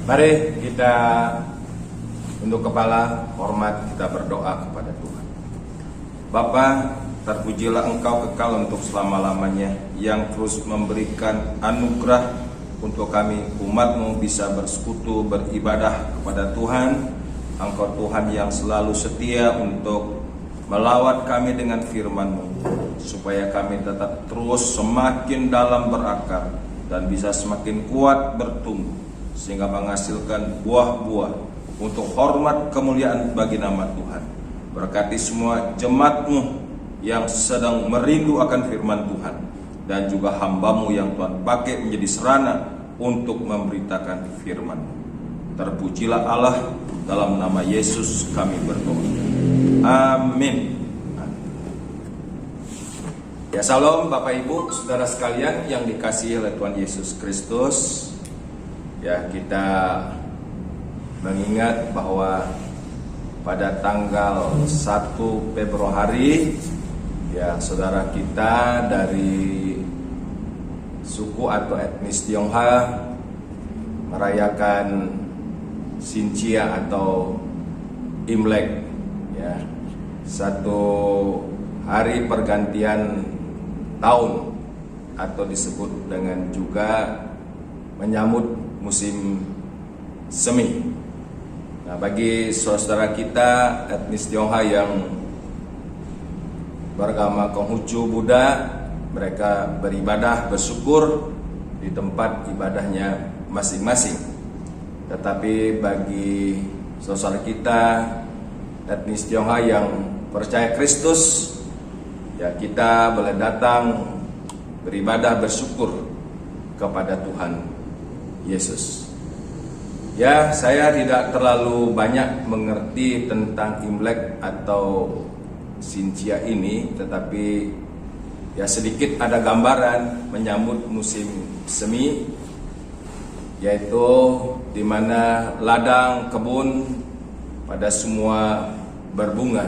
Mari kita tunduk kepala, hormat, kita berdoa kepada Tuhan. Bapa, terpujilah Engkau kekal untuk selama-lamanya, yang terus memberikan anugerah untuk kami umat-Mu bisa bersekutu, beribadah kepada Tuhan. Engkau Tuhan yang selalu setia untuk melawat kami dengan firman-Mu, supaya kami tetap terus semakin dalam berakar dan bisa semakin kuat bertumbuh, sehingga menghasilkan buah-buah untuk hormat kemuliaan bagi nama Tuhan. Berkati semua jemaat-Mu yang sedang merindu akan firman Tuhan, dan juga hamba-Mu yang Tuhan pakai menjadi serana untuk memberitakan firman-Mu. Terpujilah Allah, dalam nama Yesus kami berdoa. Amin. Ya, salam Bapak Ibu, saudara sekalian yang dikasihi oleh Tuhan Yesus Kristus. Ya, kita mengingat bahwa pada tanggal 1 Februari ya, saudara kita dari suku atau etnis Tionghoa merayakan Xinjia atau Imlek ya, satu hari pergantian tahun atau disebut dengan juga menyambut musim semi. Nah, bagi saudara kita etnis Tionghoa yang beragama Konghucu Buddha, mereka beribadah, bersyukur di tempat ibadahnya masing-masing. Tetapi bagi saudara kita etnis Tionghoa yang percaya Kristus, ya, kita boleh datang beribadah, bersyukur kepada Tuhan Yesus. Ya, saya tidak terlalu banyak mengerti tentang Imlek atau Xinjia ini, tetapi ya sedikit ada gambaran menyambut musim semi, yaitu di mana ladang kebun pada semua berbunga,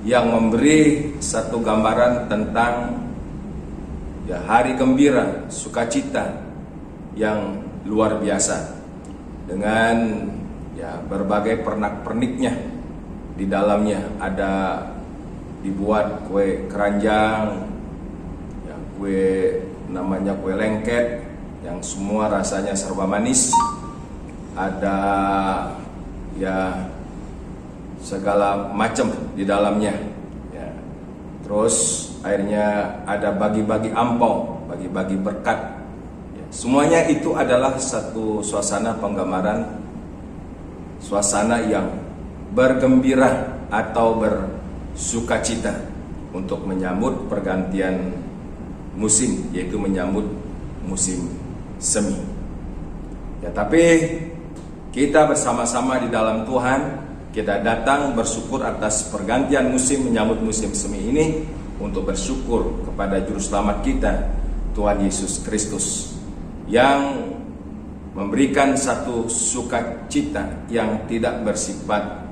yang memberi satu gambaran tentang ya hari gembira, sukacita yang luar biasa, dengan ya berbagai pernak-perniknya. Di dalamnya ada dibuat kue keranjang, ya, kue namanya kue lengket, yang semua rasanya serba manis. Ada ya segala macam di dalamnya ya. Terus akhirnya ada bagi-bagi ampau, bagi-bagi berkat ya. Semuanya itu adalah satu suasana penggambaran suasana yang bergembira atau bersukacita untuk menyambut pergantian musim, yaitu menyambut musim semi ya. Tapi kita bersama-sama di dalam Tuhan, kita datang bersyukur atas pergantian musim, menyambut musim semi ini, untuk bersyukur kepada Juru Selamat kita, Tuhan Yesus Kristus, yang memberikan satu sukacita yang tidak bersifat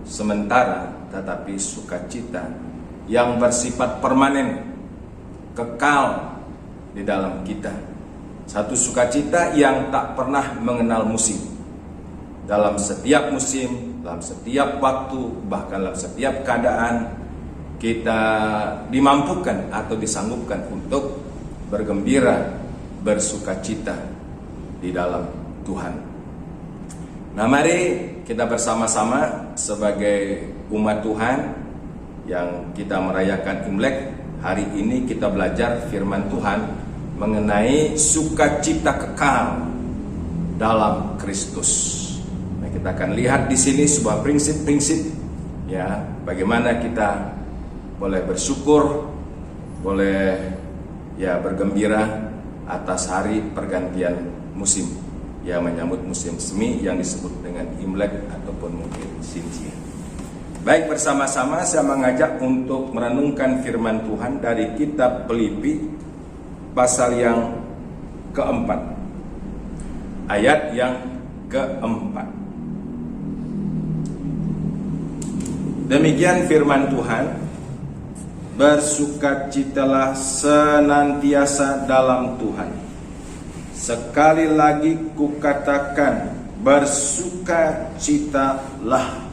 sementara, tetapi sukacita yang bersifat permanen, kekal di dalam kita. Satu sukacita yang tak pernah mengenal musim. Dalam setiap musim, dalam setiap waktu, bahkan dalam setiap keadaan, kita dimampukan atau disanggupkan untuk bergembira, bersukacita di dalam Tuhan. Nah, mari kita bersama-sama sebagai umat Tuhan yang kita merayakan Imlek. Hari ini kita belajar firman Tuhan mengenai sukacita kekal dalam Kristus. Kita akan lihat di sini sebuah prinsip-prinsip ya, bagaimana kita boleh bersyukur, boleh ya bergembira atas hari pergantian musim yang menyambut musim semi yang disebut dengan Imlek ataupun mungkin Xinjia. Baik, bersama-sama saya mengajak untuk merenungkan firman Tuhan dari kitab Filipi pasal yang keempat, ayat yang keempat. Demikian firman Tuhan, bersukacitalah senantiasa dalam Tuhan. Sekali lagi kukatakan, bersukacitalah.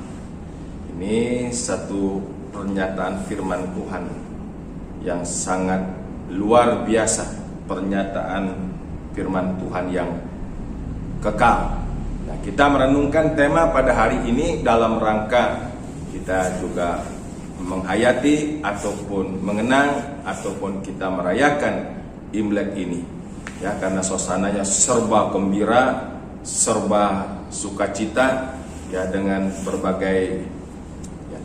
Ini satu pernyataan firman Tuhan yang sangat luar biasa, pernyataan firman Tuhan yang kekal. Nah, kita merenungkan tema pada hari ini dalam rangka kita juga menghayati ataupun mengenang ataupun kita merayakan Imlek ini. Ya, karena suasananya serba gembira, serba sukacita, ya, dengan berbagai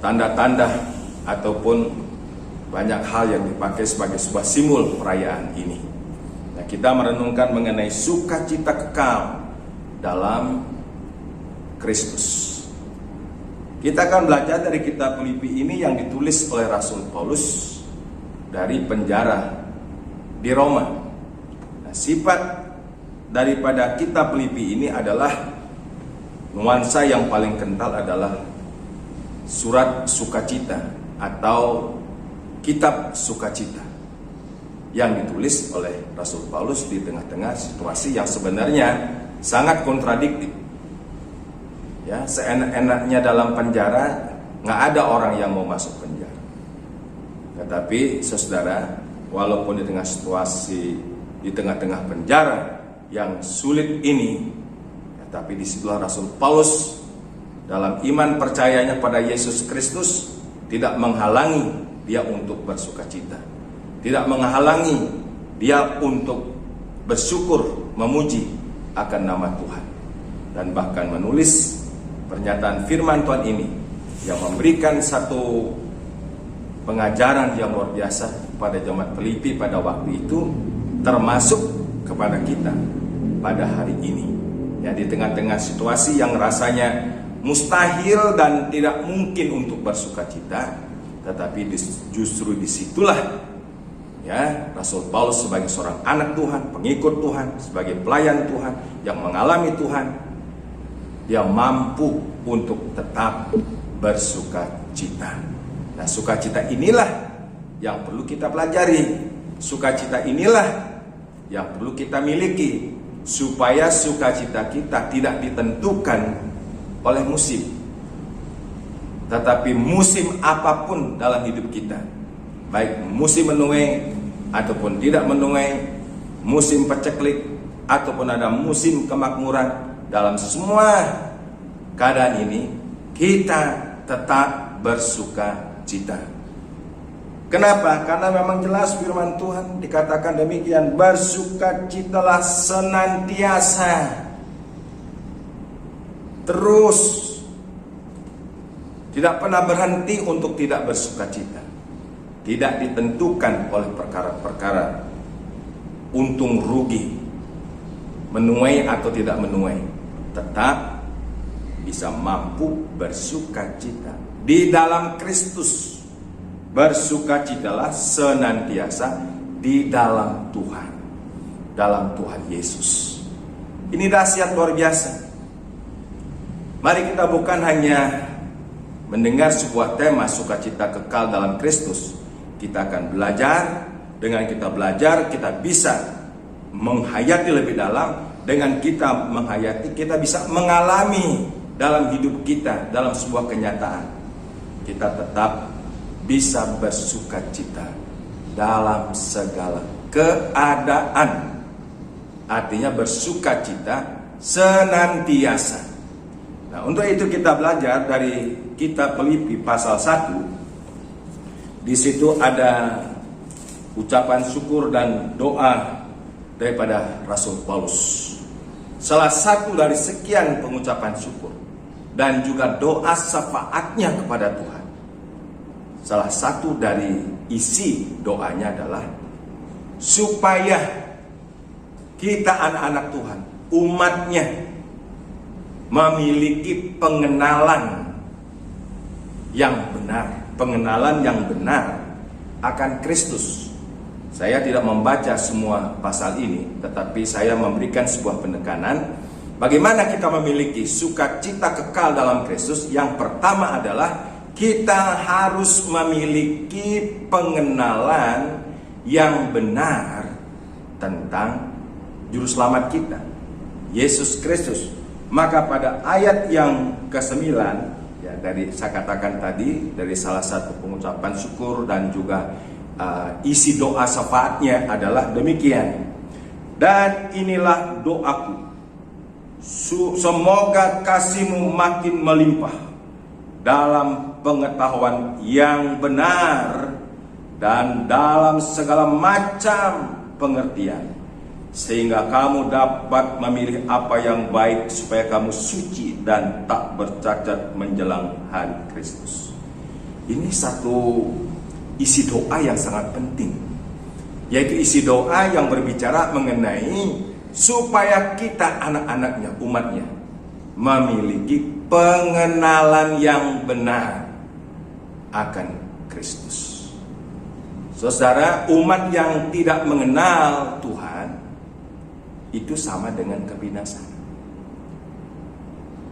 tanda-tanda ataupun banyak hal yang dipakai sebagai sebuah simbol perayaan ini. Nah, kita merenungkan mengenai sukacita kekal dalam Kristus. Kita akan belajar dari kitab Filipi ini yang ditulis oleh Rasul Paulus dari penjara di Roma. Nah, sifat daripada kitab Filipi ini adalah nuansa yang paling kental adalah surat sukacita atau kitab sukacita yang ditulis oleh Rasul Paulus di tengah-tengah situasi yang sebenarnya sangat kontradiktif. Ya, seenak-enaknya dalam penjara, nggak ada orang yang mau masuk penjara. Tetapi saudara, walaupun di tengah situasi, di tengah-tengah penjara yang sulit ini, tapi disitulah Rasul Paulus dalam iman percayanya pada Yesus Kristus tidak menghalangi dia untuk bersukacita, tidak menghalangi dia untuk bersyukur, memuji akan nama Tuhan, dan bahkan menulis pernyataan firman Tuhan ini yang memberikan satu pengajaran yang luar biasa pada jemaat Filipi pada waktu itu, termasuk kepada kita pada hari ini. Ya, di tengah-tengah situasi yang rasanya mustahil dan tidak mungkin untuk bersukacita, tetapi justru disitulah ya Rasul Paulus sebagai seorang anak Tuhan, pengikut Tuhan, sebagai pelayan Tuhan yang mengalami Tuhan, dia mampu untuk tetap bersukacita. Nah, sukacita inilah yang perlu kita pelajari. Sukacita inilah yang perlu kita miliki supaya sukacita kita tidak ditentukan oleh musim, tetapi musim apapun dalam hidup kita, baik musim menuai ataupun tidak menuai, musim paceklik ataupun ada musim kemakmuran, dalam semua keadaan ini kita tetap bersukacita. Kenapa? Karena memang jelas firman Tuhan dikatakan demikian, bersukacitalah senantiasa. Terus, tidak pernah berhenti untuk tidak bersukacita. Tidak ditentukan oleh perkara-perkara untung rugi, menuai atau tidak menuai, tetap bisa mampu bersukacita di dalam Kristus. Bersukacitalah senantiasa di dalam Tuhan, dalam Tuhan Yesus. Ini dahsyat luar biasa. Mari kita bukan hanya mendengar sebuah tema sukacita kekal dalam Kristus. Kita akan belajar. Dengan kita belajar, kita bisa menghayati lebih dalam. Dengan kita menghayati, kita bisa mengalami dalam hidup kita, dalam sebuah kenyataan. Kita tetap bisa bersukacita dalam segala keadaan. Artinya bersukacita senantiasa. Nah, untuk itu kita belajar dari kitab Filipi pasal 1. Di situ ada ucapan syukur dan doa daripada Rasul Paulus. Salah satu dari sekian pengucapan syukur dan juga doa syafaatnya kepada Tuhan. Salah satu dari isi doanya adalah supaya kita anak-anak Tuhan, umatnya, memiliki pengenalan yang benar, pengenalan yang benar akan Kristus. Saya tidak membaca semua pasal ini, tetapi saya memberikan sebuah penekanan bagaimana kita memiliki sukacita kekal dalam Kristus. Yang pertama adalah kita harus memiliki pengenalan yang benar tentang juru selamat kita, Yesus Kristus. Maka pada ayat yang ke-9, ya, dari saya katakan tadi, dari salah satu pengucapan syukur dan juga isi doa syafaatnya adalah demikian. Dan inilah doaku, semoga kasih-Mu makin melimpah dalam pengetahuan yang benar dan dalam segala macam pengertian, sehingga kamu dapat memilih apa yang baik, supaya kamu suci dan tak bercacat menjelang hari Kristus. Ini satu isi doa yang sangat penting, yaitu isi doa yang berbicara mengenai supaya kita anak-anaknya, umatnya, memiliki pengenalan yang benar akan Kristus. Saudara, umat yang tidak mengenal Tuhan itu sama dengan kebinasaan.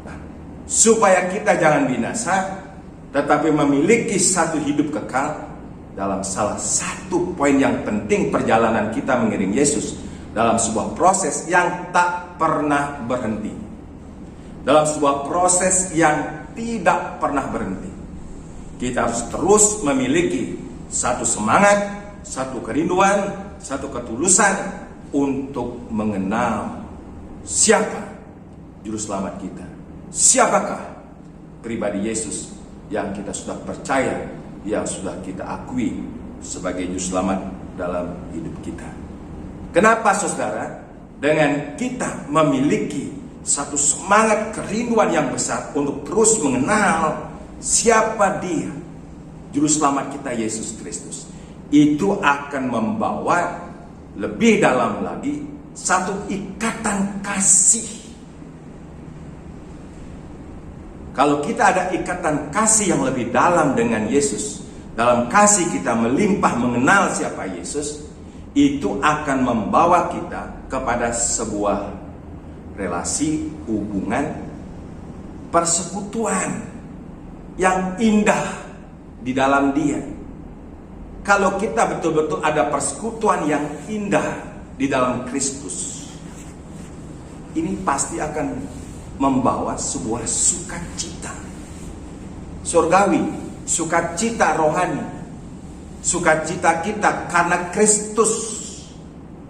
Nah, supaya kita jangan binasa, tetapi memiliki satu hidup kekal, dalam salah satu poin yang penting perjalanan kita mengiring Yesus dalam sebuah proses yang tak pernah berhenti, dalam sebuah proses yang tidak pernah berhenti. Kita harus terus memiliki satu semangat, satu kerinduan, satu ketulusan untuk mengenal siapa juru selamat kita, siapakah pribadi Yesus yang kita sudah percaya, yang sudah kita akui sebagai juru selamat dalam hidup kita. Kenapa saudara? Dengan kita memiliki satu semangat kerinduan yang besar untuk terus mengenal siapa Dia, juru selamat kita Yesus Kristus, itu akan membawa lebih dalam lagi satu ikatan kasih. Kalau kita ada ikatan kasih yang lebih dalam dengan Yesus, dalam kasih kita melimpah mengenal siapa Yesus, itu akan membawa kita kepada sebuah relasi, hubungan, persekutuan yang indah di dalam Dia. Kalau kita betul-betul ada persekutuan yang indah di dalam Kristus, ini pasti akan membawa sebuah sukacita surgawi, sukacita rohani, sukacita kita karena Kristus.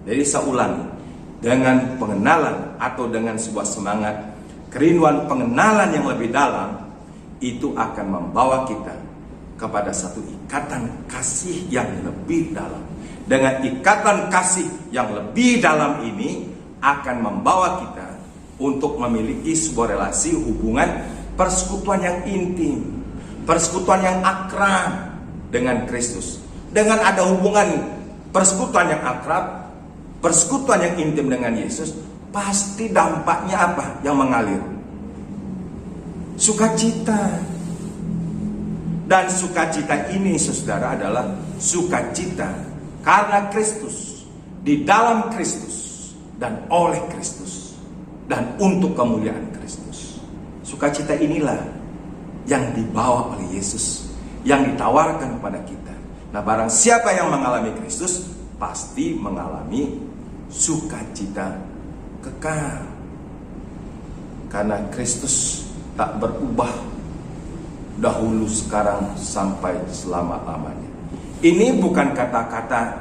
Jadi saya ulangi, dengan pengenalan atau dengan sebuah semangat kerinduan pengenalan yang lebih dalam, itu akan membawa kita kepada satu ikatan kasih yang lebih dalam. Dengan ikatan kasih yang lebih dalam ini akan membawa kita untuk memiliki sebuah relasi, hubungan, persekutuan yang intim, persekutuan yang akrab dengan Kristus. Dengan ada hubungan persekutuan yang akrab, persekutuan yang intim dengan Yesus, pasti dampaknya apa yang mengalir? Sukacita. Dan sukacita ini, saudara, adalah sukacita karena Kristus, di dalam Kristus, dan oleh Kristus, dan untuk kemuliaan Kristus. Sukacita inilah yang dibawa oleh Yesus, yang ditawarkan kepada kita. Nah, barang siapa yang mengalami Kristus, pasti mengalami sukacita kekal. Karena Kristus tak berubah, dahulu, sekarang, sampai selama-lamanya. Ini bukan kata-kata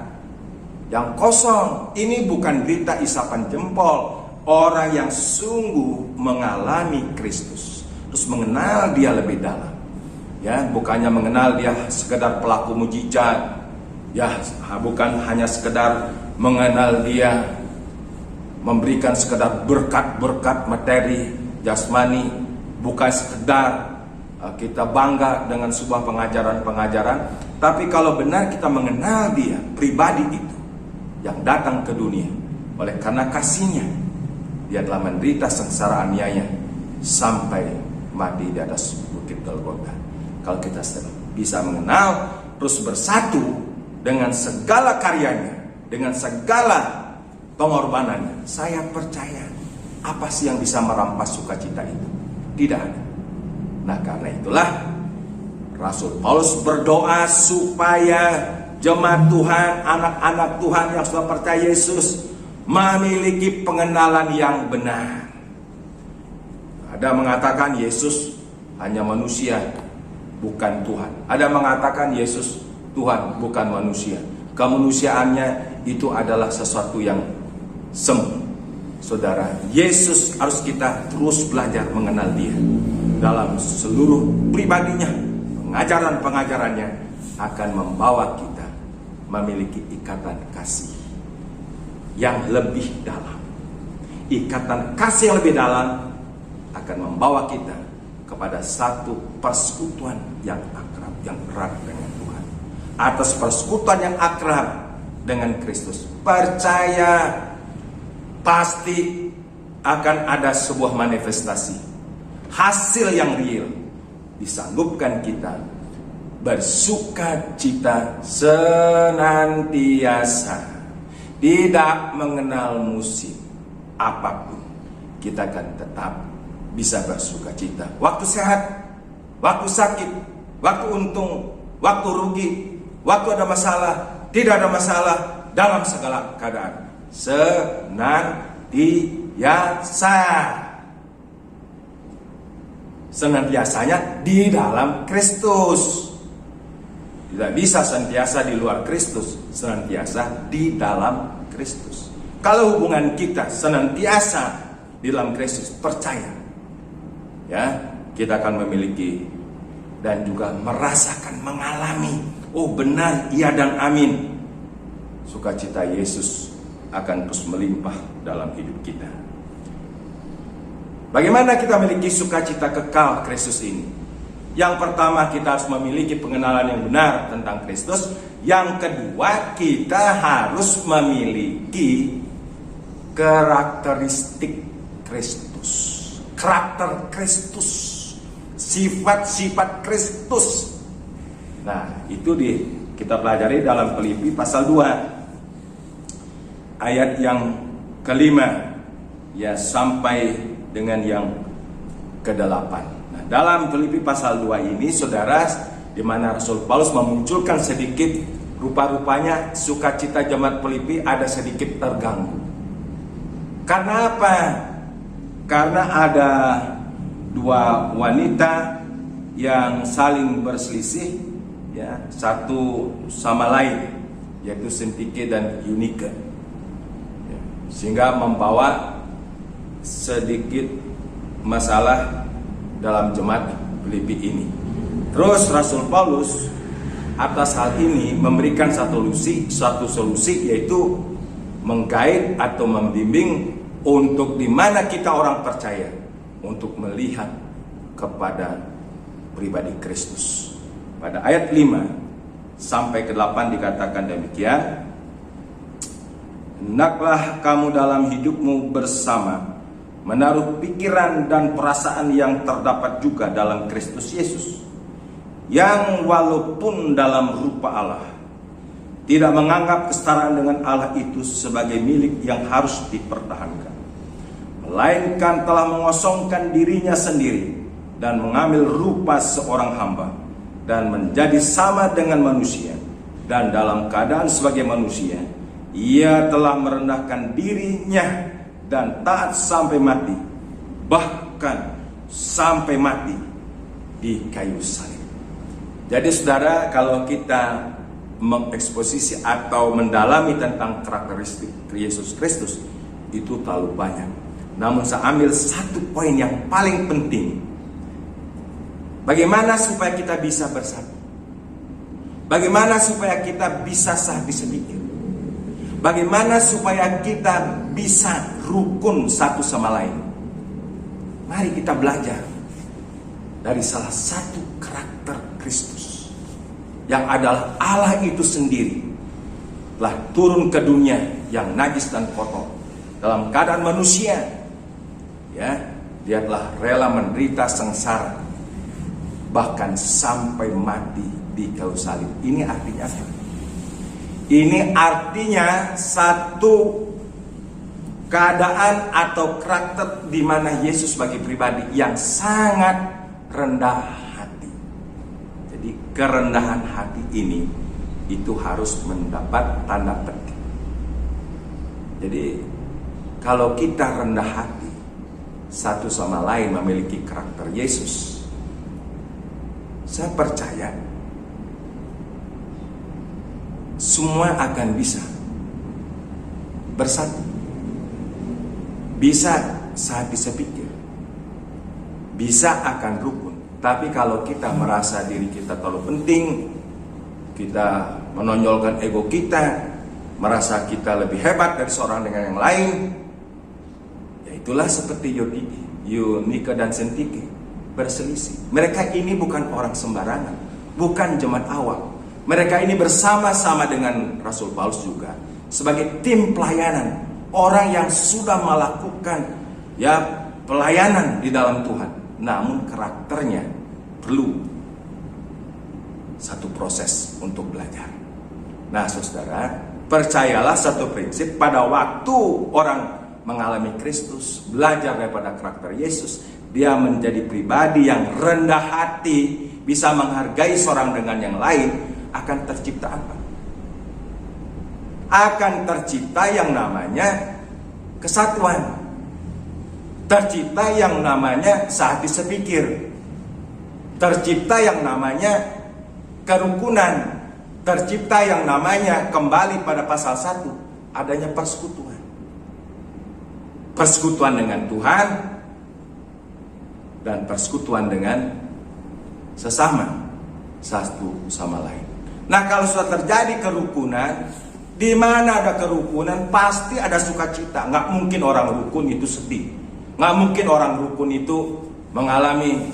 yang kosong. Ini bukan berita isapan jempol. Orang yang sungguh mengalami Kristus, terus mengenal Dia lebih dalam. Ya, bukannya mengenal Dia sekedar pelaku mujizat. Ya, bukan hanya sekedar mengenal Dia memberikan sekedar berkat-berkat materi, jasmani. Bukan sekedar kita bangga dengan sebuah pengajaran-pengajaran, tapi kalau benar kita mengenal Dia, pribadi itu yang datang ke dunia oleh karena kasih-Nya, Dia telah menderita sengsara aniaya sampai mati di atas bukit Golgota. Kalau kita bisa mengenal, terus bersatu dengan segala karyanya, dengan segala pengorbanannya, saya percaya apa sih yang bisa merampas sukacita itu? Tidak ada. Nah, karena itulah Rasul Paulus berdoa supaya jemaat Tuhan, anak-anak Tuhan yang sudah percaya Yesus, memiliki pengenalan yang benar. Ada mengatakan Yesus hanya manusia, bukan Tuhan. Ada mengatakan Yesus Tuhan, bukan manusia. Kemanusiaannya itu adalah sesuatu yang semu. Saudara, Yesus harus kita terus belajar mengenal Dia. Dalam seluruh pribadinya, pengajaran-pengajarannya akan membawa kita memiliki ikatan kasih yang lebih dalam. Ikatan kasih yang lebih dalam akan membawa kita kepada satu persekutuan yang akrab, yang erat dengan Tuhan. Atas persekutuan yang akrab dengan Kristus, percaya pasti akan ada sebuah manifestasi, hasil yang real, disanggupkan kita bersukacita senantiasa, tidak mengenal musim apapun. Kita akan tetap bisa bersukacita. Waktu sehat, waktu sakit, waktu untung, waktu rugi, waktu ada masalah, tidak ada masalah, dalam segala keadaan senantiasanya di dalam Kristus. Tidak bisa senantiasa di luar Kristus, senantiasa di dalam Kristus. Kalau hubungan kita senantiasa di dalam Kristus, percaya ya, kita akan memiliki dan juga merasakan, mengalami, oh benar, iya dan amin, sukacita Yesus akan terus melimpah dalam hidup kita. Bagaimana kita memiliki sukacita kekal Kristus ini? Yang pertama, kita harus memiliki pengenalan yang benar tentang Kristus. Yang kedua, kita harus memiliki karakteristik Kristus. Karakter Kristus, sifat-sifat Kristus. Nah, itu kita pelajari dalam Filipi pasal 2 ayat yang kelima ya sampai dengan yang ke-8. Nah, dalam Filipi pasal 2 ini, saudara, di mana Rasul Paulus memunculkan sedikit, rupa-rupanya sukacita jemaat Filipi ada sedikit terganggu. Karena apa? Karena ada dua wanita yang saling berselisih ya, satu sama lain, yaitu Sintike dan Eunike, ya, sehingga membawa sedikit masalah dalam jemaat Filipi ini. Terus Rasul Paulus atas hal ini memberikan satu solusi, yaitu menggait atau membimbing untuk di mana kita orang percaya untuk melihat kepada pribadi Kristus. Pada ayat 5 sampai ke 8 dikatakan demikian, hendaklah kamu dalam hidupmu bersama menaruh pikiran dan perasaan yang terdapat juga dalam Kristus Yesus, yang walaupun dalam rupa Allah tidak menganggap kesetaraan dengan Allah itu sebagai milik yang harus dipertahankan, melainkan telah mengosongkan dirinya sendiri dan mengambil rupa seorang hamba dan menjadi sama dengan manusia, dan dalam keadaan sebagai manusia ia telah merendahkan dirinya dan taat sampai mati, bahkan sampai mati di kayu salib. Jadi saudara, kalau kita mengeksposisi atau mendalami tentang karakteristik Yesus Kristus, itu terlalu banyak. Namun saya ambil satu poin yang paling penting. Bagaimana supaya kita bisa bersatu? Bagaimana supaya kita bisa sehati sedikit? Bagaimana supaya kita bisa rukun satu sama lain? Mari kita belajar dari salah satu karakter Kristus, yang adalah Allah itu sendiri telah turun ke dunia yang najis dan kotor dalam keadaan manusia. Ya, dia telah rela menderita sengsara, bahkan sampai mati di kayu salib. Ini artinya apa? Ini artinya satu keadaan atau karakter di mana Yesus sebagai pribadi yang sangat rendah hati. Jadi kerendahan hati ini itu harus mendapat tanda petik. Jadi kalau kita rendah hati, satu sama lain memiliki karakter Yesus, saya percaya semua akan bisa bersatu. Bisa sehati sepikir, bisa akan rukun. Tapi kalau kita merasa diri kita terlalu penting, kita menonjolkan ego kita, merasa kita lebih hebat dari seorang dengan yang lain, ya itulah seperti Yunike dan Sintike berselisih. Mereka ini bukan orang sembarangan, bukan jemaat awam. Mereka ini bersama-sama dengan Rasul Paulus juga sebagai tim pelayanan, orang yang sudah melakukan pelayanan di dalam Tuhan. Namun karakternya perlu satu proses untuk belajar. Nah, saudara, percayalah satu prinsip, pada waktu orang mengalami Kristus, belajar daripada karakter Yesus, dia menjadi pribadi yang rendah hati, bisa menghargai seorang dengan yang lain, akan tercipta apa? Akan tercipta yang namanya kesatuan, tercipta yang namanya sehati sepikir, tercipta yang namanya kerukunan, tercipta yang namanya, kembali pada pasal 1, adanya persekutuan. Persekutuan dengan Tuhan dan persekutuan dengan sesama, satu sama lain. Nah, kalau sudah terjadi kerukunan, di mana ada kerukunan pasti ada sukacita. Nggak mungkin orang rukun itu sedih. Nggak mungkin orang rukun itu mengalami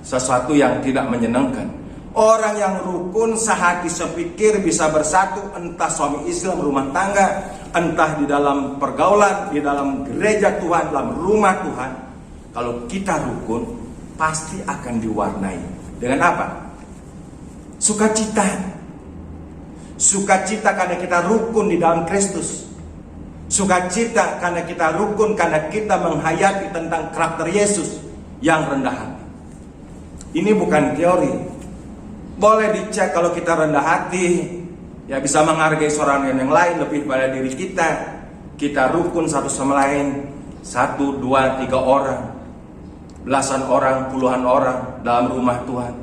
sesuatu yang tidak menyenangkan. Orang yang rukun sehati sepikir bisa bersatu, entah suami istri dalam rumah tangga, entah di dalam pergaulan, di dalam gereja Tuhan, dalam rumah Tuhan. Kalau kita rukun, pasti akan diwarnai dengan apa? Sukacita. Sukacita karena kita rukun di dalam Kristus. Sukacita karena kita rukun, karena kita menghayati tentang karakter Yesus yang rendah hati. Ini bukan teori. Boleh dicek kalau kita rendah hati, ya bisa menghargai seorang yang lain lebih pada diri kita. Kita rukun satu sama lain, 1, 2, 3 orang, belasan orang, puluhan orang dalam rumah Tuhan.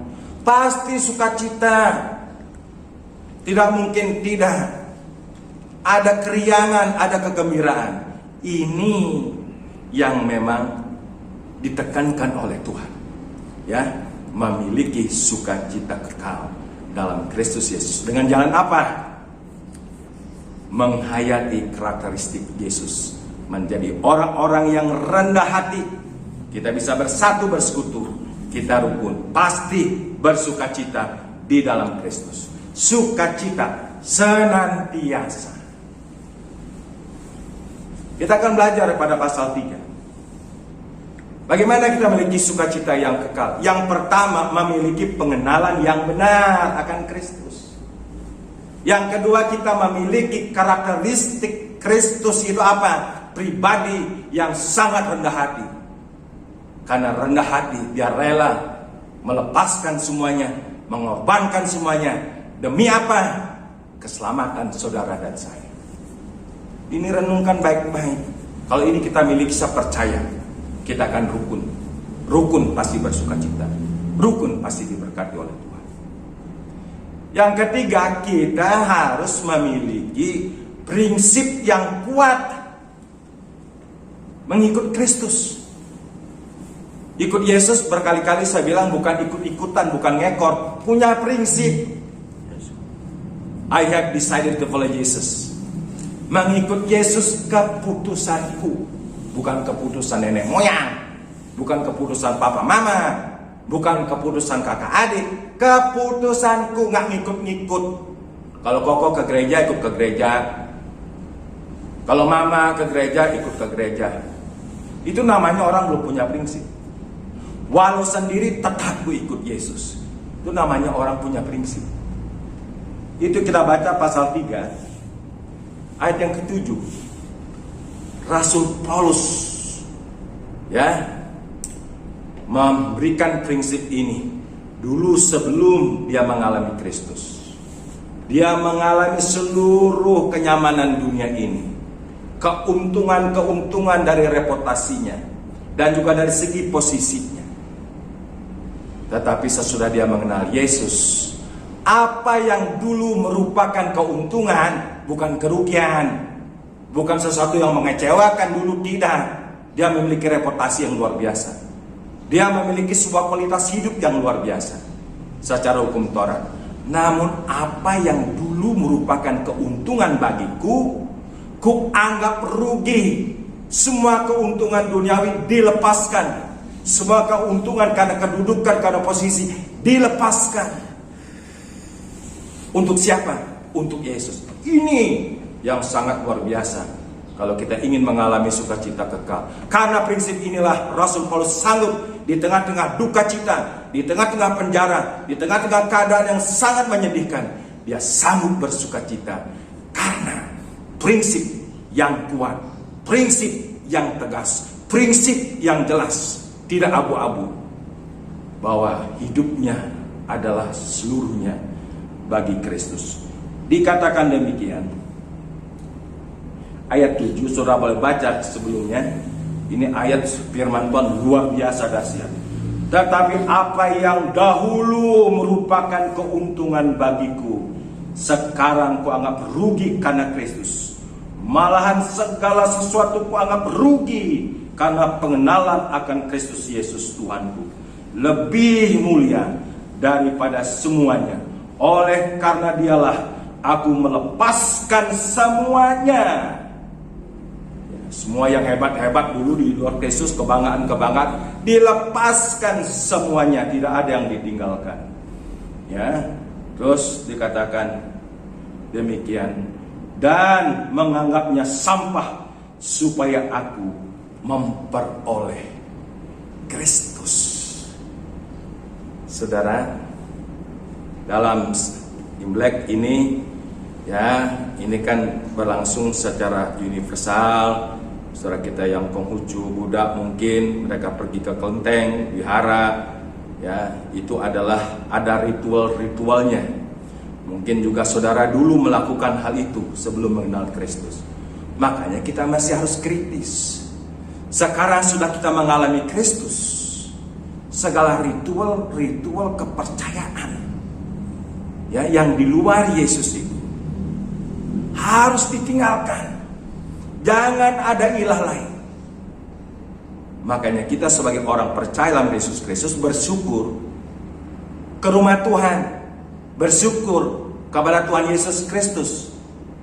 Pasti sukacita. Tidak mungkin tidak. Ada keriangan, ada kegembiraan. Ini yang memang ditekankan oleh Tuhan. Ya, memiliki sukacita kekal dalam Kristus Yesus. Dengan jalan apa? Menghayati karakteristik Yesus. Menjadi orang-orang yang rendah hati. Kita bisa bersatu, bersekutu. Kita rukun. Pasti bersukacita di dalam Kristus. Sukacita senantiasa. Kita akan belajar pada pasal 3. Bagaimana kita memiliki sukacita yang kekal? Yang pertama, memiliki pengenalan yang benar akan Kristus. Yang kedua, kita memiliki karakteristik Kristus itu apa? Pribadi yang sangat rendah hati. Karena rendah hati, dia rela melepaskan semuanya, mengorbankan semuanya. Demi apa? Keselamatan saudara dan saya. Ini renungkan baik-baik. Kalau ini kita miliki, saya percaya kita akan rukun. Rukun pasti bersukacita. Rukun pasti diberkati oleh Tuhan. Yang ketiga, kita harus memiliki prinsip yang kuat mengikut Kristus. Ikut Yesus berkali-kali saya bilang bukan ikut-ikutan, bukan ngekor, punya prinsip. I have decided to follow Jesus. Mengikut Yesus keputusanku, bukan keputusan nenek moyang, bukan keputusan papa mama, bukan keputusan kakak adik, keputusanku. Nggak ngikut-ngikut. Kalau koko ke gereja, ikut ke gereja. Kalau mama ke gereja, ikut ke gereja. Itu namanya orang belum punya prinsip. Walau sendiri tetap ikut Yesus. Itu namanya orang punya prinsip. Itu kita baca pasal 3 ayat yang ke-7. Rasul Paulus memberikan prinsip ini dulu sebelum dia mengalami Kristus. Dia mengalami seluruh kenyamanan dunia ini, keuntungan dari reputasinya, dan juga dari segi posisinya. Tetapi sesudah dia mengenal Yesus, apa yang dulu merupakan keuntungan bukan kerugian, bukan sesuatu yang mengecewakan dulu, tidak. Dia memiliki reputasi yang luar biasa. Dia memiliki sebuah kualitas hidup yang luar biasa secara hukum Taurat. Namun apa yang dulu merupakan keuntungan bagiku, ku anggap rugi. Semua keuntungan duniawi dilepaskan. Semua keuntungan karena kedudukan, karena posisi dilepaskan. Untuk siapa? Untuk Yesus. Ini yang sangat luar biasa kalau kita ingin mengalami sukacita kekal. Karena prinsip inilah Rasul Paulus sanggup di tengah-tengah duka cita, di tengah-tengah penjara, di tengah-tengah keadaan yang sangat menyedihkan, dia sanggup bersukacita karena prinsip yang kuat, prinsip yang tegas, prinsip yang jelas, tidak abu-abu, bahwa hidupnya adalah seluruhnya bagi Kristus. Dikatakan demikian. Ayat 7, saudara boleh baca sebelumnya. Ini ayat firman Tuhan luar biasa dahsyat. Tetapi apa yang dahulu merupakan keuntungan bagiku, sekarang kuanggap rugi karena Kristus. Malahan segala sesuatu kuanggap rugi karena pengenalan akan Kristus Yesus Tuhanku. Lebih mulia daripada semuanya. Oleh karena dialah aku melepaskan semuanya. Semua yang hebat-hebat dulu di luar Kristus, kebanggaan-kebanggaan, dilepaskan semuanya, tidak ada yang ditinggalkan. Ya, terus dikatakan demikian, dan menganggapnya sampah supaya aku memperoleh Kristus. Saudara, dalam Imlek ini, ya, ini kan berlangsung secara universal. Saudara kita yang Konghucu, Buddha mungkin mereka pergi ke kelenteng, wihara, ya, itu adalah ada ritual-ritualnya. Mungkin juga saudara dulu melakukan hal itu sebelum mengenal Kristus. Makanya kita masih harus kritis. Sekarang sudah kita mengalami Kristus, segala ritual kepercayaan, ya, yang di luar Yesus itu harus ditinggalkan. Jangan ada ilah lain. Makanya kita sebagai orang percaya dalam Yesus Kristus bersyukur ke rumah Tuhan, bersyukur kepada Tuhan Yesus Kristus.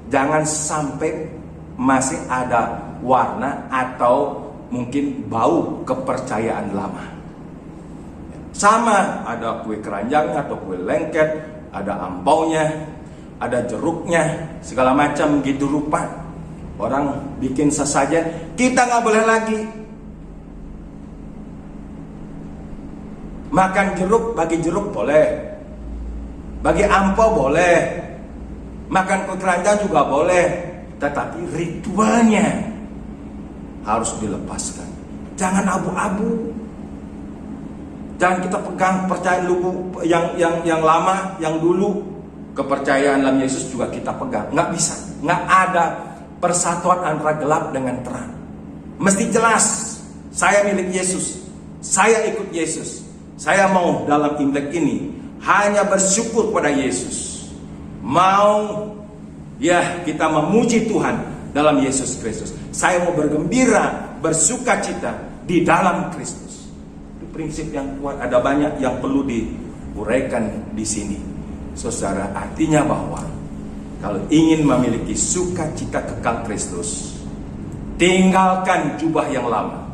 Jangan sampai masih ada warna atau mungkin bau kepercayaan lama. Sama, ada kue keranjangnya atau kue lengket, ada ampaunya, ada jeruknya, segala macam gitu rupa. Orang bikin sesajen, kita nggak boleh lagi makan jeruk. Bagi jeruk boleh, bagi ampau boleh, makan kue keranjang juga boleh, tetapi ritualnya harus dilepaskan. Jangan abu-abu. Jangan kita pegang percaya lugu yang lama, yang dulu. Kepercayaan dalam Yesus juga kita pegang. Nggak bisa, nggak ada persatuan antara gelap dengan terang. Mesti jelas, saya milik Yesus, saya ikut Yesus. Saya mau dalam Imlek ini hanya bersyukur pada Yesus. Mau, ya, kita memuji Tuhan dalam Yesus Kristus. Saya mau bergembira, bersukacita di dalam Kristus. Itu prinsip yang kuat. Ada banyak yang perlu diuraikan di sini, saudara. Artinya bahwa kalau ingin memiliki sukacita kekal Kristus, tinggalkan jubah yang lama,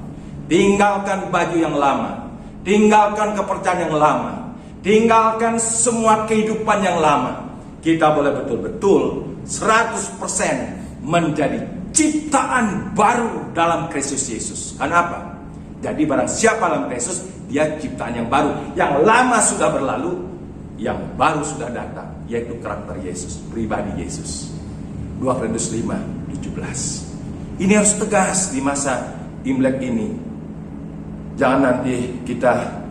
tinggalkan baju yang lama, tinggalkan kepercayaan yang lama, tinggalkan semua kehidupan yang lama. Kita boleh betul-betul 100% menjadi ciptaan baru dalam Kristus Yesus. Kenapa? Jadi barang siapa dalam Kristus, dia ciptaan yang baru. Yang lama sudah berlalu, yang baru sudah datang, yaitu karakter Yesus, pribadi Yesus. 2 Korintus 5:17. Ini harus tegas di masa Imlek ini. Jangan nanti kita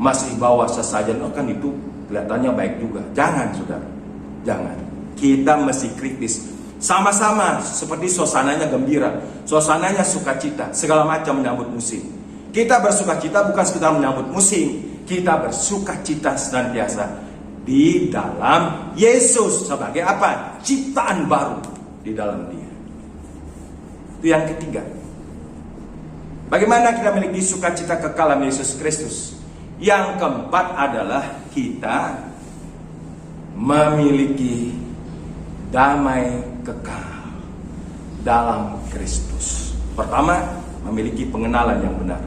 masih bawa sesajen, oh kan itu kelihatannya baik juga. Jangan, saudara, jangan. Kita mesti kritis. Sama-sama seperti suasananya gembira, suasananya sukacita, segala macam menyambut musim. Kita bersukacita bukan sekedar menyambut musim, kita bersukacita senantiasa di dalam Yesus sebagai apa? Ciptaan baru di dalam Dia. Itu yang ketiga. Bagaimana kita memiliki sukacita kekal dalam Yesus Kristus? Yang keempat adalah kita memiliki damai kekal dalam Kristus. Pertama, memiliki pengenalan yang benar.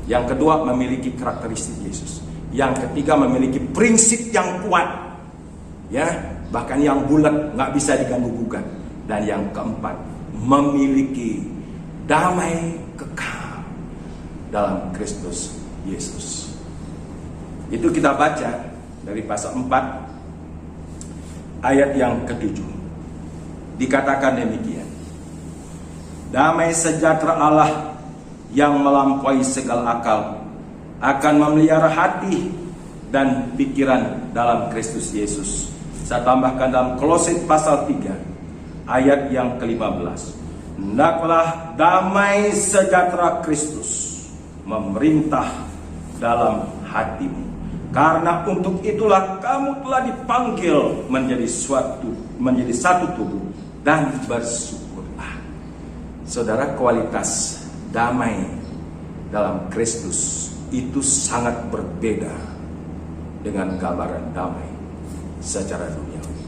Yang kedua, memiliki karakteristik Yesus. Yang ketiga, memiliki prinsip yang kuat, ya, bahkan yang bulat, nggak bisa diganggu gugat. Dan yang keempat, memiliki damai kekal dalam Kristus Yesus. Itu kita baca dari pasal 4 ayat yang ke-7. Dikatakan demikian. Damai sejahtera Allah yang melampaui segala akal akan memelihara hati dan pikiran dalam Kristus Yesus. Saya tambahkan dalam Kolose pasal 3 ayat yang ke-15. Hendaklah damai sejahtera Kristus memerintah dalam hatimu, karena untuk itulah kamu telah dipanggil menjadi satu tubuh, dan bersyukurlah. Saudara, kualitas damai dalam Kristus itu sangat berbeda dengan gambaran damai secara duniawi.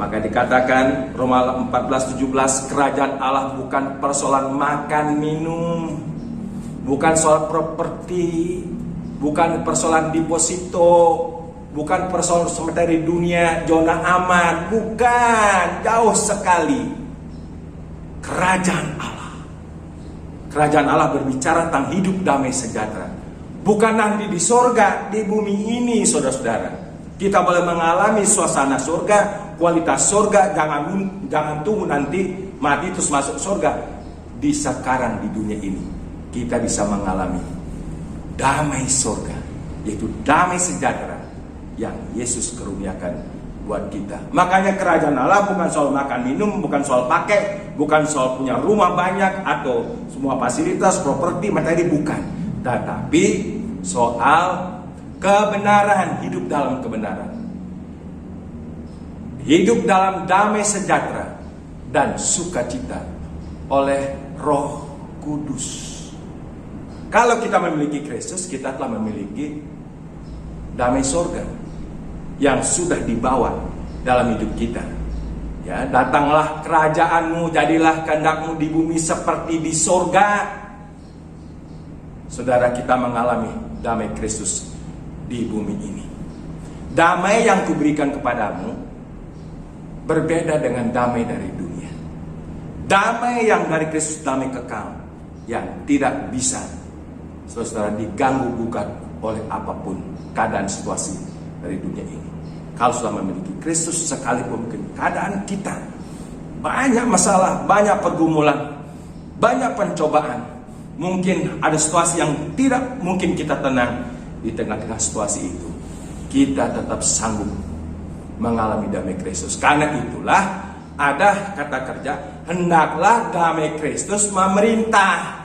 Maka dikatakan Roma 14:17, kerajaan Allah bukan persoalan makan minum, bukan soal properti, bukan persoalan deposito, bukan persoalan materi dunia, zona aman, bukan, jauh sekali. Kerajaan Allah berbicara tentang hidup damai sejahtera. Bukan nanti di sorga, di bumi ini, saudara-saudara. Kita boleh mengalami suasana sorga, kualitas sorga, jangan tunggu nanti mati terus masuk sorga. Di sekarang di dunia ini, kita bisa mengalami damai sorga, yaitu damai sejahtera yang Yesus karuniakan buat kita. Makanya kerajaan Allah bukan soal makan minum, bukan soal pakai, bukan soal punya rumah banyak atau semua fasilitas, properti, materi, bukan. Tetapi soal kebenaran, hidup dalam kebenaran, hidup dalam damai sejahtera dan sukacita oleh Roh Kudus. Kalau kita memiliki Kristus, kita telah memiliki damai sorga yang sudah dibawa dalam hidup kita. Ya, datanglah kerajaanmu, jadilah kehendakmu di bumi seperti di sorga. Saudara, kita mengalami damai Kristus di bumi ini. Damai yang kuberikan kepadamu berbeda dengan damai dari dunia. Damai yang dari Kristus, damai kekal yang tidak bisa, saudara, diganggu gugat oleh apapun keadaan situasi dari dunia ini. Kalau sudah memiliki Kristus, sekalipun mungkin keadaan kita banyak masalah, banyak pergumulan, banyak pencobaan, mungkin ada situasi yang tidak mungkin kita tenang. Di tengah-tengah situasi itu, kita tetap sanggup mengalami damai Kristus. Karena itulah ada kata kerja, hendaklah damai Kristus memerintah,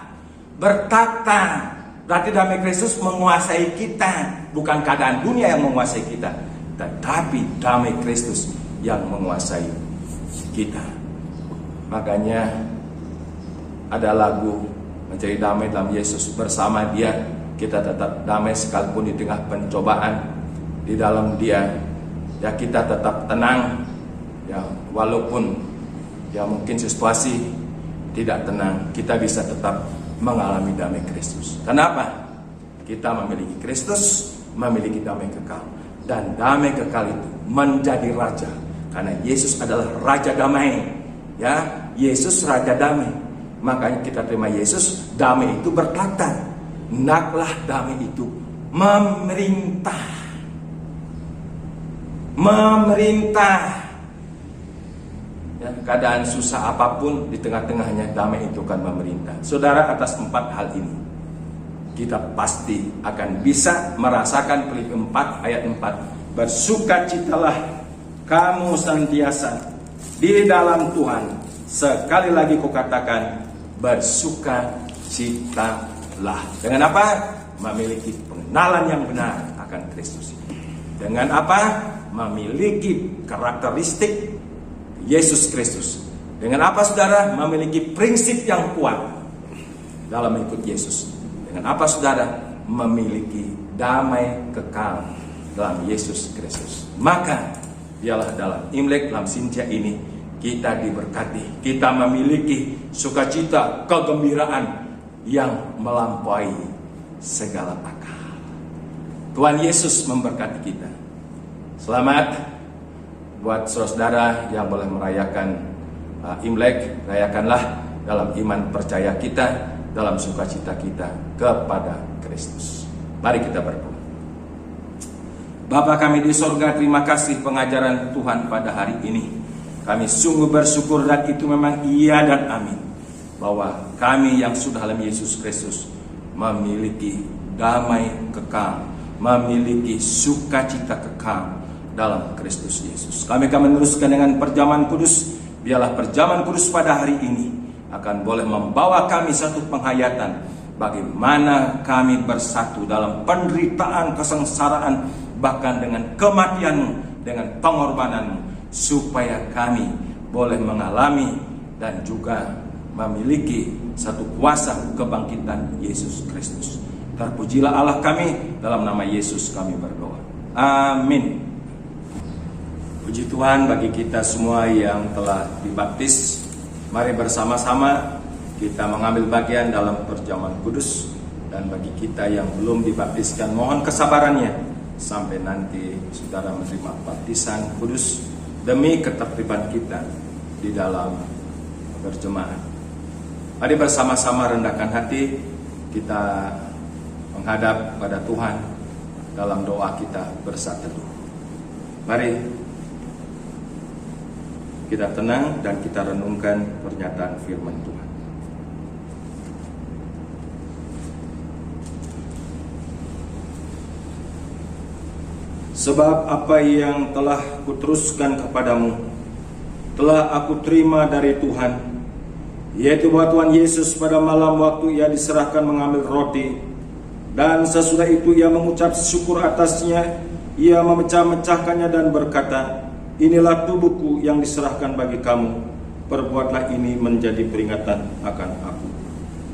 bertata. Berarti damai Kristus menguasai kita, bukan keadaan dunia yang menguasai kita, tetapi damai Kristus yang menguasai kita. Makanya ada lagu mencari damai dalam Yesus, bersama Dia kita tetap damai sekalipun di tengah pencobaan. Di dalam Dia ya kita tetap tenang, ya walaupun ya mungkin situasi tidak tenang, kita bisa tetap mengalami damai Kristus. Kenapa? Kita memiliki Kristus, memiliki damai kekal. Dan damai kekal itu menjadi raja, karena Yesus adalah raja damai. Ya, Yesus raja damai. Makanya kita terima Yesus, damai itu bertata. Hendaklah damai itu memerintah. Ya, keadaan susah apapun, di tengah-tengahnya damai itu akan memerintah. Saudara, atas 4 hal ini kita pasti akan bisa merasakan Filipi 4 ayat 4. Bersukacitalah kamu senantiasa di dalam Tuhan. Sekali lagi kukatakan, bersukacitalah. Dengan apa? Memiliki pengenalan yang benar akan Kristus. Dengan apa? Memiliki karakteristik Yesus Kristus. Dengan apa saudara? Memiliki prinsip yang kuat dalam ikut Yesus. Dengan apa saudara? Memiliki damai kekal dalam Yesus Kristus. Maka biarlah dalam Imlek, dalam Sinja ini kita diberkati. Kita memiliki sukacita, kegembiraan yang melampaui segala akal. Tuhan Yesus memberkati kita. Selamat buat saudara yang boleh merayakan Imlek. Rayakanlah dalam iman percaya kita, dalam sukacita kita kepada Kristus. Mari kita berdoa. Bapa kami di sorga, terima kasih pengajaran Tuhan pada hari ini. Kami sungguh bersyukur, dan itu memang iya dan amin, bahwa kami yang sudah dalam Yesus Kristus memiliki damai kekal, memiliki sukacita kekal dalam Kristus Yesus. Kami akan meneruskan dengan perjamuan kudus. Biarlah perjamuan kudus pada hari ini akan boleh membawa kami satu penghayatan bagaimana kami bersatu dalam penderitaan, kesengsaraan, bahkan dengan kematian-Mu, dengan pengorbanan-Mu, supaya kami boleh mengalami dan juga memiliki satu kuasa kebangkitan Yesus Kristus. Terpujilah Allah kami, dalam nama Yesus kami berdoa. Amin. Puji Tuhan bagi kita semua yang telah dibaptis. Mari bersama-sama kita mengambil bagian dalam perjamuan kudus. Dan bagi kita yang belum dibaptiskan, mohon kesabarannya sampai nanti saudara menerima baptisan kudus demi ketertiban kita di dalam berjemaat. Mari bersama-sama rendahkan hati, kita menghadap pada Tuhan dalam doa kita bersatu. Mari kita tenang dan kita renungkan pernyataan firman Tuhan. Sebab apa yang telah kuteruskan kepadamu telah aku terima dari Tuhan, yaitu bahwa Tuhan Yesus pada malam waktu Ia diserahkan mengambil roti, dan sesudah itu Ia mengucap syukur atasnya, Ia memecah-mecahkannya dan berkata, inilah tubuhku yang diserahkan bagi kamu, perbuatlah ini menjadi peringatan akan aku.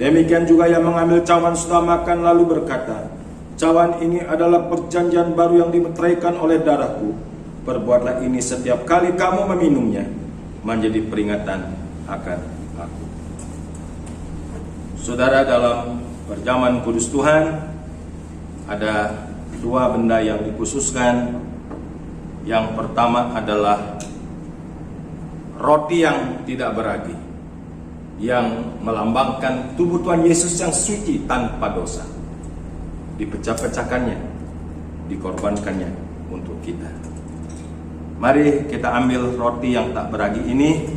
Demikian juga Ia mengambil cawan setelah makan lalu berkata, cawan ini adalah perjanjian baru yang dimeteraikan oleh darahku, perbuatlah ini setiap kali kamu meminumnya, menjadi peringatan akan aku. Saudara, dalam perjamuan kudus Tuhan ada dua benda yang dikhususkan. Yang pertama adalah roti yang tidak beragi, yang melambangkan tubuh Tuhan Yesus yang suci tanpa dosa. Dipecah-pecahkannya, dikorbankannya untuk kita. Mari kita ambil roti yang tak beragi ini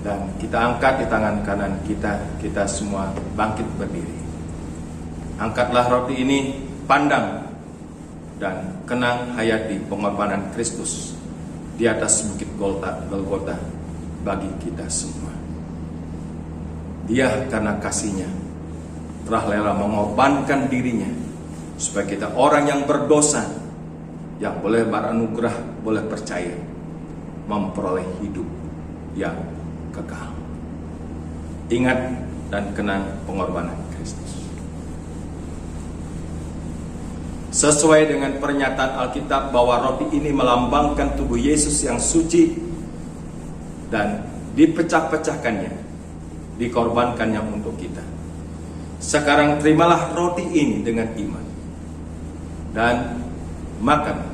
dan kita angkat di tangan kanan kita. Kita semua bangkit berdiri. Angkatlah roti ini, pandang dan kenang hayati pengorbanan Kristus di atas bukit Golgota bagi kita semua. Dia karena kasih-Nya telah rela mengorbankan dirinya supaya kita orang yang berdosa, yang boleh beranugerah, boleh percaya, memperoleh hidup yang kekal. Ingat dan kenang pengorbanan Kristus. Sesuai dengan pernyataan Alkitab bahwa roti ini melambangkan tubuh Yesus yang suci dan dipecah-pecahkannya, dikorbankannya untuk kita. Sekarang terimalah roti ini dengan iman dan makan.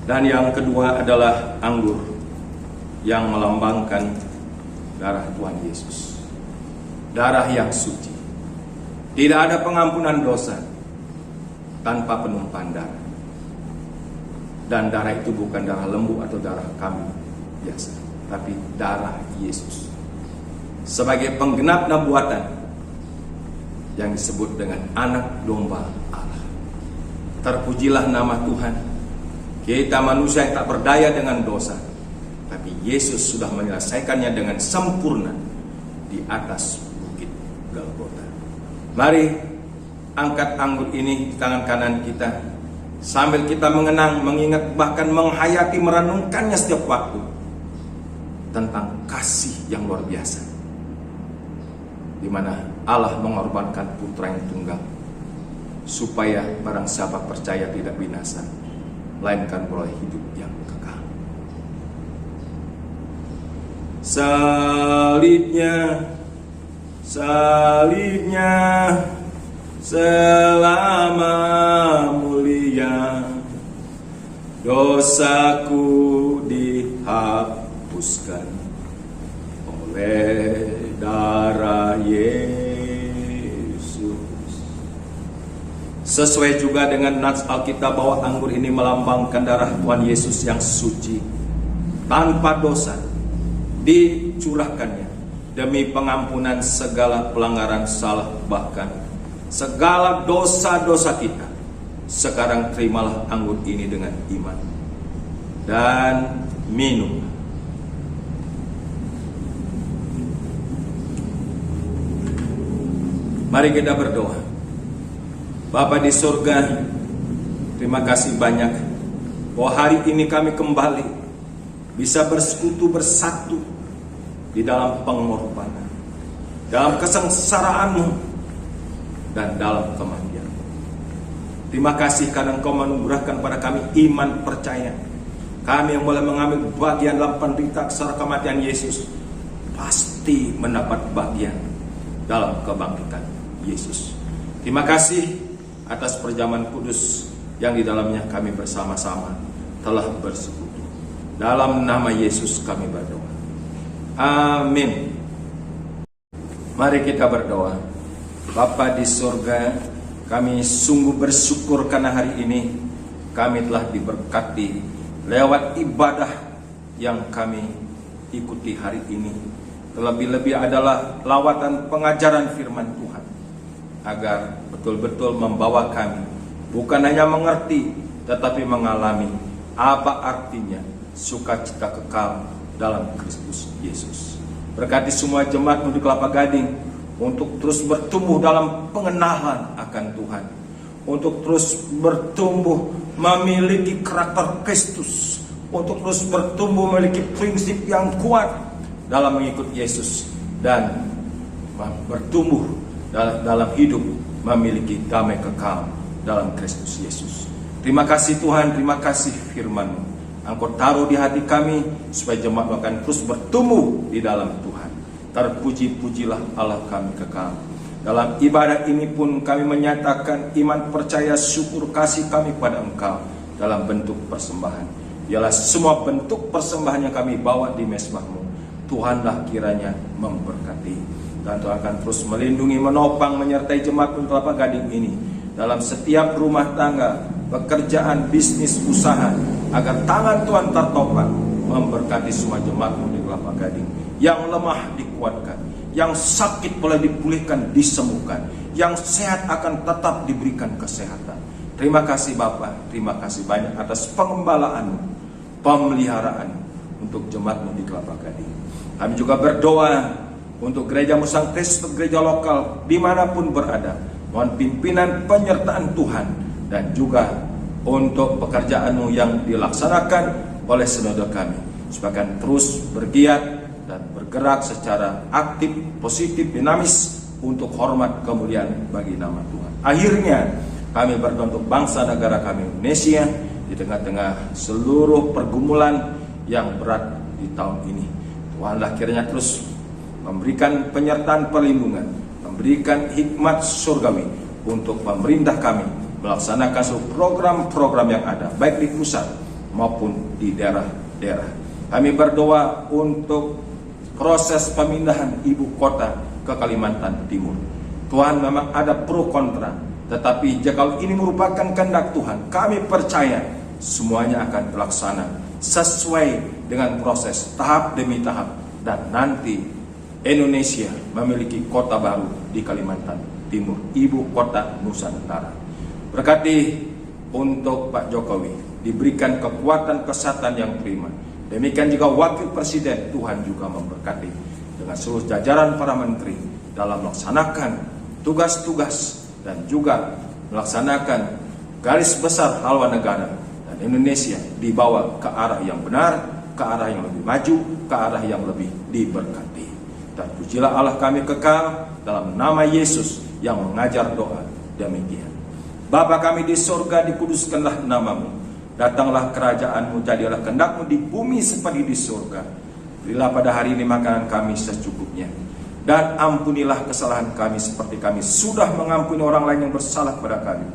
Dan yang kedua adalah anggur yang melambangkan darah Tuhan Yesus, darah yang suci. Tidak ada pengampunan dosa tanpa penumpahan darah. Dan darah itu bukan darah lembu atau darah kambing biasa, tapi darah Yesus sebagai penggenap nubuatan yang disebut dengan anak domba Allah. Terpujilah nama Tuhan. Kita manusia yang tak berdaya dengan dosa, tapi Yesus sudah menyelesaikannya dengan sempurna di atas bukit Golgota. Mari angkat anggur ini di tangan kanan kita, sambil kita mengenang, mengingat, bahkan menghayati, merenungkannya setiap waktu tentang kasih yang luar biasa, di mana Allah mengorbankan putra yang tunggal supaya barang siapa percaya tidak binasa, melainkan beroleh hidup yang kekal. Salibnya, salibnya selama mulia, dosaku dihapuskan oleh darah Yesus. Sesuai juga dengan nats Alkitab bahwa anggur ini melambangkan darah Tuhan Yesus yang suci, tanpa dosa, dicurahkannya demi pengampunan segala pelanggaran salah, bahkan segala dosa-dosa kita. Sekarang terimalah anggur ini dengan iman dan minum. Mari kita berdoa. Bapa di surga, terima kasih banyak bahwa hari ini kami kembali bisa bersekutu, bersatu di dalam pengorbanan, dalam kesengsaraanmu, dan dalam kematian. Terima kasih karena Engkau menganugerahkan pada kami iman percaya. Kami yang boleh mengambil bagian dalam penderitaan secara kematian Yesus pasti mendapat bagian dalam kebangkitan Yesus. Terima kasih atas perjamuan kudus yang di dalamnya kami bersama-sama telah bersekutu. Dalam nama Yesus kami berdoa. Amin. Mari kita berdoa. Bapa di surga, kami sungguh bersyukur karena hari ini kami telah diberkati lewat ibadah yang kami ikuti hari ini. Terlebih-lebih adalah lawatan pengajaran firman Tuhan, agar betul-betul membawa kami bukan hanya mengerti, tetapi mengalami apa artinya sukacita kekal dalam Kristus Yesus. Berkati semua jemaat di Kelapa Gading untuk terus bertumbuh dalam pengenalan akan Tuhan, untuk terus bertumbuh memiliki karakter Kristus, untuk terus bertumbuh memiliki prinsip yang kuat dalam mengikut Yesus, dan bertumbuh dalam hidup memiliki damai kekal dalam Kristus Yesus. Terima kasih Tuhan, terima kasih firman-Mu. Engkau taruh di hati kami supaya jemaat akan terus bertumbuh di dalam Tuhan. Terpuji-pujilah Allah kami kekal. Dalam ibadah ini pun kami menyatakan iman, percaya, syukur, kasih kami pada Engkau dalam bentuk persembahan. Ialah semua bentuk persembahan yang kami bawa di mezbah-Mu, Tuhanlah kiranya memberkati. Dan Tuhan akan terus melindungi, menopang, menyertai jemaat Kelapa Gading ini dalam setiap rumah tangga, pekerjaan, bisnis, usaha, agar tangan Tuhan tertopang memberkati semua jemaat di Kelapa Gading. Yang lemah dikuatkan, yang sakit boleh dipulihkan, disembuhkan, yang sehat akan tetap diberikan kesehatan. Terima kasih Bapa, terima kasih banyak atas pengembalaan-Mu, pemeliharaan untuk jemaat-Mu di Kelapa Gading. Kami juga berdoa untuk gereja Musang Kristus, gereja lokal dimanapun berada. Mohon pimpinan penyertaan Tuhan, dan juga untuk pekerjaan-Mu yang dilaksanakan oleh sinode kami, supaya akan terus bergiat dan bergerak secara aktif, positif, dinamis untuk hormat kemuliaan bagi nama Tuhan. Akhirnya kami berdoa untuk bangsa negara kami Indonesia di tengah-tengah seluruh pergumulan yang berat di tahun ini. Tuhanlah kiranya terus memberikan penyertaan perlindungan, memberikan hikmat surgawi untuk pemerintah kami melaksanakan seluruh program-program yang ada, baik di pusat maupun di daerah-daerah. Kami berdoa untuk proses pemindahan ibu kota ke Kalimantan Timur. Tuhan, memang ada pro kontra, tetapi jika ini merupakan kehendak Tuhan, kami percaya semuanya akan terlaksana sesuai dengan proses tahap demi tahap, dan nanti Indonesia memiliki kota baru di Kalimantan Timur, ibu kota Nusantara. Berkati untuk Pak Jokowi, diberikan kekuatan kesehatan yang prima. Demikian juga Wakil Presiden, Tuhan juga memberkati dengan seluruh jajaran para menteri dalam melaksanakan tugas-tugas dan juga melaksanakan garis besar haluan negara, dan Indonesia dibawa ke arah yang benar, ke arah yang lebih maju, ke arah yang lebih diberkati. Terpujilah Allah kami kekal, dalam nama Yesus yang mengajar doa demikian. Bapa kami di surga, dikuduskanlah namamu. Datanglah kerajaanmu, jadilah kehendakmu di bumi seperti di surga. Berilah pada hari ini makanan kami secukupnya. Dan ampunilah kesalahan kami seperti kami sudah mengampuni orang lain yang bersalah kepada kami.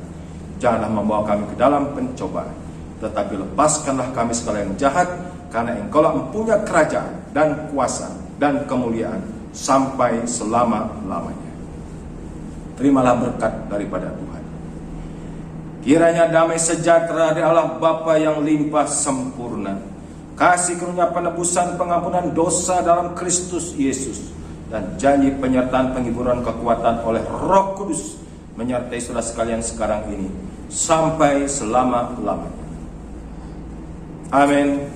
Janganlah membawa kami ke dalam pencobaan, tetapi lepaskanlah kami segala yang jahat, karena Engkau mempunyai kerajaan dan kuasa dan kemuliaan sampai selama-lamanya. Terimalah berkat daripada Tuhan. Kiranya damai sejahtera dari Allah Bapa yang limpah sempurna, kasih karunia penebusan pengampunan dosa dalam Kristus Yesus, dan janji penyertaan penghiburan kekuatan oleh Roh Kudus menyertai saudara sekalian sekarang ini sampai selama-lamanya. Amin.